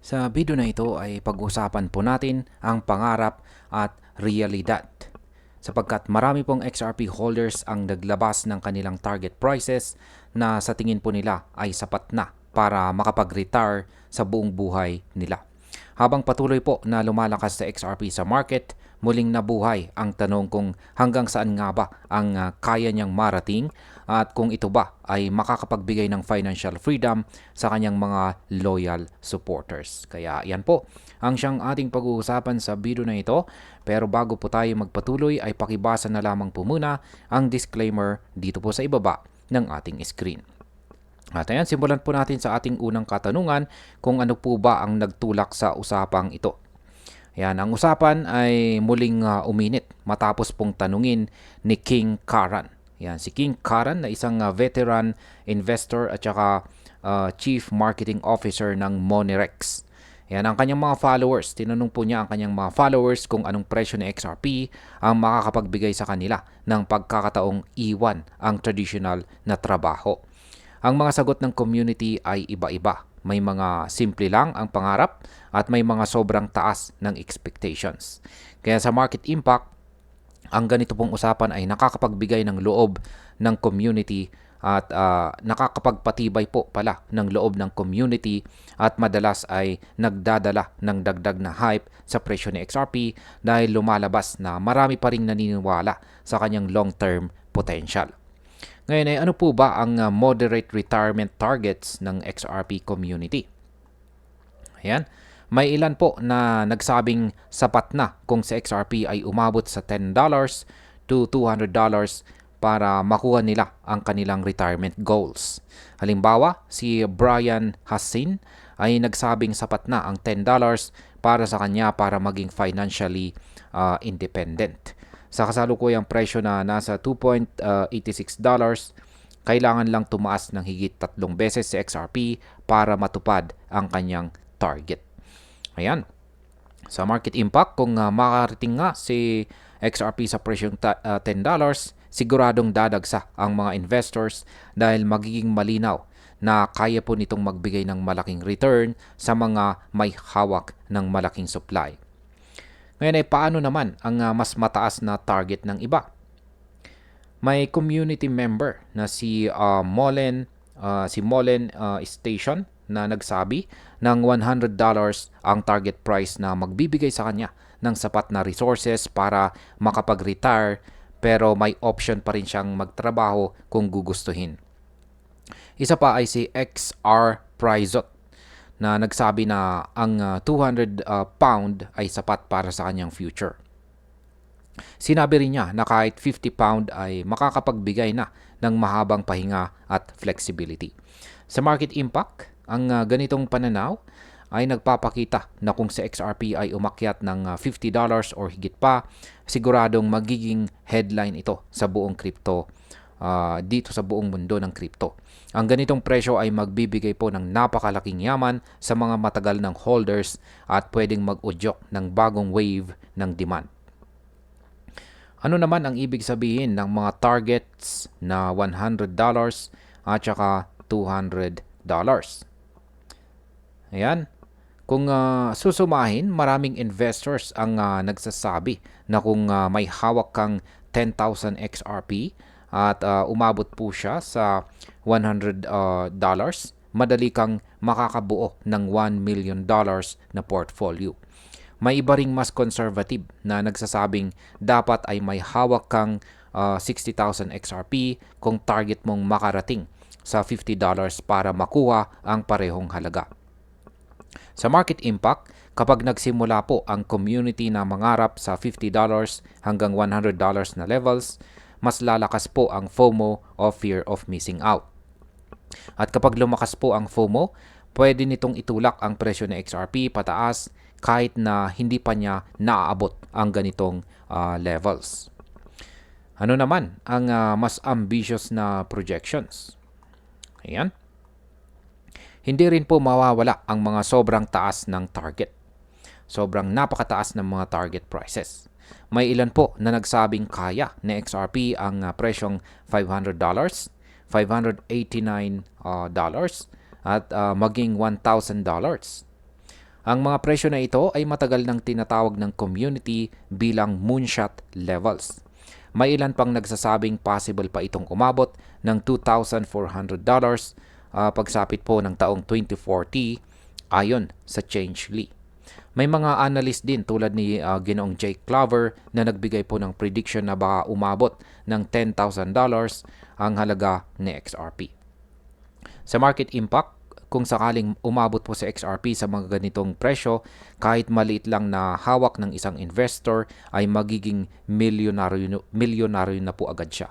Sa video na ito ay pag-usapan po natin ang pangarap at realidad. Sapagkat marami pong XRP holders ang naglabas ng kanilang target prices na sa tingin po nila ay sapat na para makapag-retire sa buong buhay nila. Habang patuloy po na lumalakas sa XRP sa market, muling nabuhay ang tanong kung hanggang saan nga ba ang kaya niyang marating at kung ito ba ay makakapagbigay ng financial freedom sa kanyang mga loyal supporters. Kaya yan po ang siyang ating pag-uusapan sa video na ito. Pero bago po tayo magpatuloy ay pakibasa na lamang po muna ang disclaimer dito po sa ibaba ng ating screen. At ayan, simulan po natin sa ating unang katanungan kung ano po ba ang nagtulak sa usapang ito. Ayan, ang usapan ay muling uminit matapos pong tanungin ni King Karan. Ayan, si King Karan na isang veteran investor at saka Chief Marketing Officer ng Monerex. Ayan, ang kanyang mga followers, tinanong po niya ang kanyang mga followers kung anong presyo ni XRP ang makakapagbigay sa kanila ng pagkakataong iwan ang traditional na trabaho. Ang mga sagot ng community ay iba-iba. May mga simple lang ang pangarap at may mga sobrang taas ng expectations. Kaya sa market impact, ang ganito pong usapan ay nakakapagbigay ng loob ng community at nakakapagpatibay po pala ng loob ng community at madalas ay nagdadala ng dagdag na hype sa presyo ni XRP dahil lumalabas na marami pa ring naniniwala sa kanyang long-term potential. Ngayon ay ano po ba ang moderate retirement targets ng XRP community? Ayan. May ilan po na nagsabing sapat na kung si XRP ay umabot sa $10 to $200 para makuha nila ang kanilang retirement goals. Halimbawa, si Brian Hassin ay nagsabing sapat na ang $10 para sa kanya para maging financially independent. Sa kasalukuyang presyo na nasa $2.86, kailangan lang tumaas ng higit 3 beses si XRP para matupad ang kanyang target. Ayan. Sa market impact, kung makarating nga si XRP sa presyong $10, siguradong dadagsa ang mga investors dahil magiging malinaw na kaya po nitong magbigay ng malaking return sa mga may hawak ng malaking supply. Ngayon ay paano naman ang mas mataas na target ng iba? May community member na si Molen Station na nagsabi ng $100 ang target price na magbibigay sa kanya ng sapat na resources para makapag-retire pero may option pa rin siyang magtrabaho kung gugustuhin. Isa pa ay si XR Prizot na nagsabi na ang 200 pound ay sapat para sa kanyang future. Sinabi rin niya na kahit 50 pound ay makakapagbigay na ng mahabang pahinga at flexibility. Sa market impact, ang ganitong pananaw ay nagpapakita na kung sa XRP ay umakyat ng $50 or higit pa, siguradong magiging headline ito sa buong crypto dito sa buong mundo ng crypto. Ang ganitong presyo ay magbibigay po ng napakalaking yaman sa mga matagal ng holders at pwedeng mag-udyok ng bagong wave ng demand. Ano naman ang ibig sabihin ng mga targets na $100 at saka $200? Ayan. Kung susumahin, maraming investors ang nagsasabi na kung may hawak kang 10,000 XRP at umabot po siya sa $100, madali kang makakabuo ng $1 million na portfolio. May iba ring mas conservative na nagsasabing dapat ay may hawak kang 60,000 XRP kung target mong makarating sa $50 para makuha ang parehong halaga. Sa market impact, kapag nagsimula po ang community na mangarap sa $50 hanggang $100 na levels, mas lalakas po ang FOMO o fear of missing out. At kapag lumakas po ang FOMO, pwede nitong itulak ang presyo ng XRP pataas kahit na hindi pa niya naaabot ang ganitong levels. Ano naman ang mas ambitious na projections? Ayan. Hindi rin po mawawala ang mga sobrang taas ng target. Sobrang napakataas ng mga target prices. May ilan po na nagsabing kaya na XRP ang presyong $500, $589 at maging $1,000. Ang mga presyo na ito ay matagal nang tinatawag ng community bilang moonshot levels. May ilan pang nagsasabing possible pa itong umabot ng $2,400 pagsapit po ng taong 2040 ayon sa Changely. May mga analyst din tulad ni Ginoong Jake Clover na nagbigay po ng prediction na baka umabot ng $10,000 ang halaga ni XRP. Sa market impact, kung sakaling umabot po sa XRP sa mga ganitong presyo, kahit maliit lang na hawak ng isang investor ay magiging milyonaryo na po agad siya.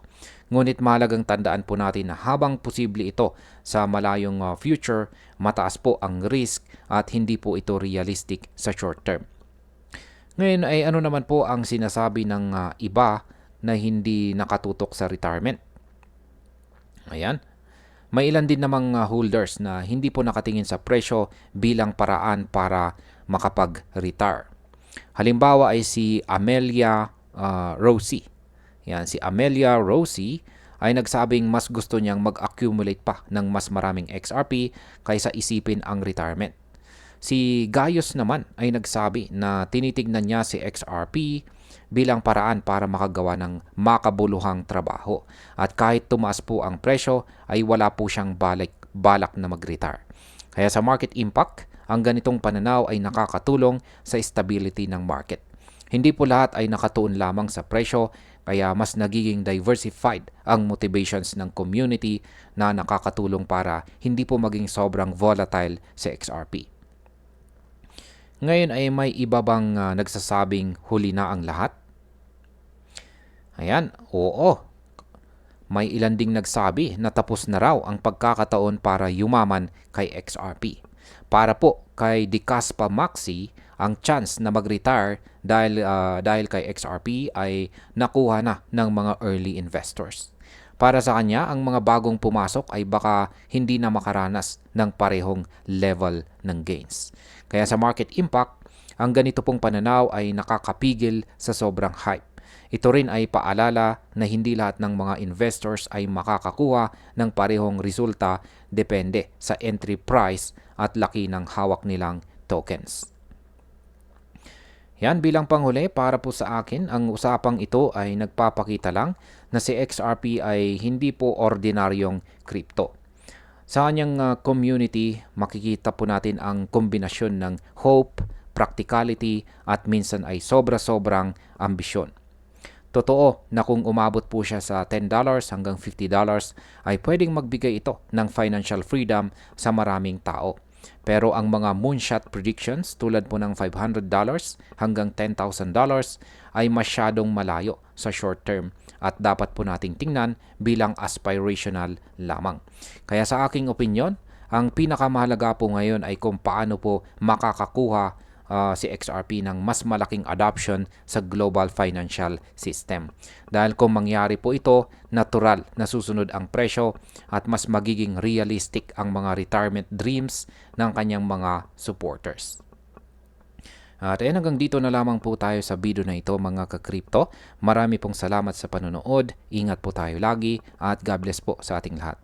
Ngunit mahalagang tandaan po natin na habang posible ito sa malayong future, mataas po ang risk at hindi po ito realistic sa short term. Ngayon ay ano naman po ang sinasabi ng iba na hindi nakatutok sa retirement? Ayan. May ilan din namang holders na hindi po nakatingin sa presyo bilang paraan para makapag-retire. Halimbawa ay si Amelia Rosie. Yan, si Amelia Rosie ay nagsabing mas gusto niyang mag-accumulate pa ng mas maraming XRP kaysa isipin ang retirement. Si Gaius naman ay nagsabi na tinitignan niya si XRP bilang paraan para makagawa ng makabuluhang trabaho. At kahit tumaas po ang presyo, ay wala po siyang balak na mag-retire. Kaya sa market impact, ang ganitong pananaw ay nakakatulong sa stability ng market. Hindi po lahat ay nakatuon lamang sa presyo, kaya mas nagiging diversified ang motivations ng community na nakakatulong para hindi po maging sobrang volatile sa XRP. Ngayon ay may iba bang nagsasabing huli na ang lahat? Ayan, oo. May ilan ding nagsabi na tapos na raw ang pagkakataon para yumaman kay XRP. Para po kay Dicaspa Maxi, ang chance na mag-retire dahil kay XRP ay nakuha na ng mga early investors. Para sa kanya, ang mga bagong pumasok ay baka hindi na makaranas ng parehong level ng gains. Kaya sa market impact, ang ganito pong pananaw ay nakakapigil sa sobrang hype. Ito rin ay paalala na hindi lahat ng mga investors ay makakakuha ng parehong resulta depende sa entry price at laki ng hawak nilang tokens. Yan, bilang panghuli para po sa akin, ang usapang ito ay nagpapakita lang na si XRP ay hindi po ordinaryong crypto. Sa kanyang community, makikita po natin ang kombinasyon ng hope, practicality at minsan ay sobra-sobrang ambisyon. Totoo na kung umabot po siya sa $10 hanggang $50 ay pwedeng magbigay ito ng financial freedom sa maraming tao. Pero ang mga moonshot predictions tulad po ng $500 hanggang $10,000 ay masyadong malayo sa short term at dapat po nating tingnan bilang aspirational lamang. Kaya sa aking opinyon, ang pinakamahalaga po ngayon ay kung paano po makakakuha si XRP ng mas malaking adoption sa global financial system. Dahil kung mangyari po ito, natural na susunod ang presyo at mas magiging realistic ang mga retirement dreams ng kanyang mga supporters. At hanggang dito na lamang po tayo sa video na ito mga ka-crypto. Marami pong salamat sa panonood. Ingat po tayo lagi at God bless po sa ating lahat.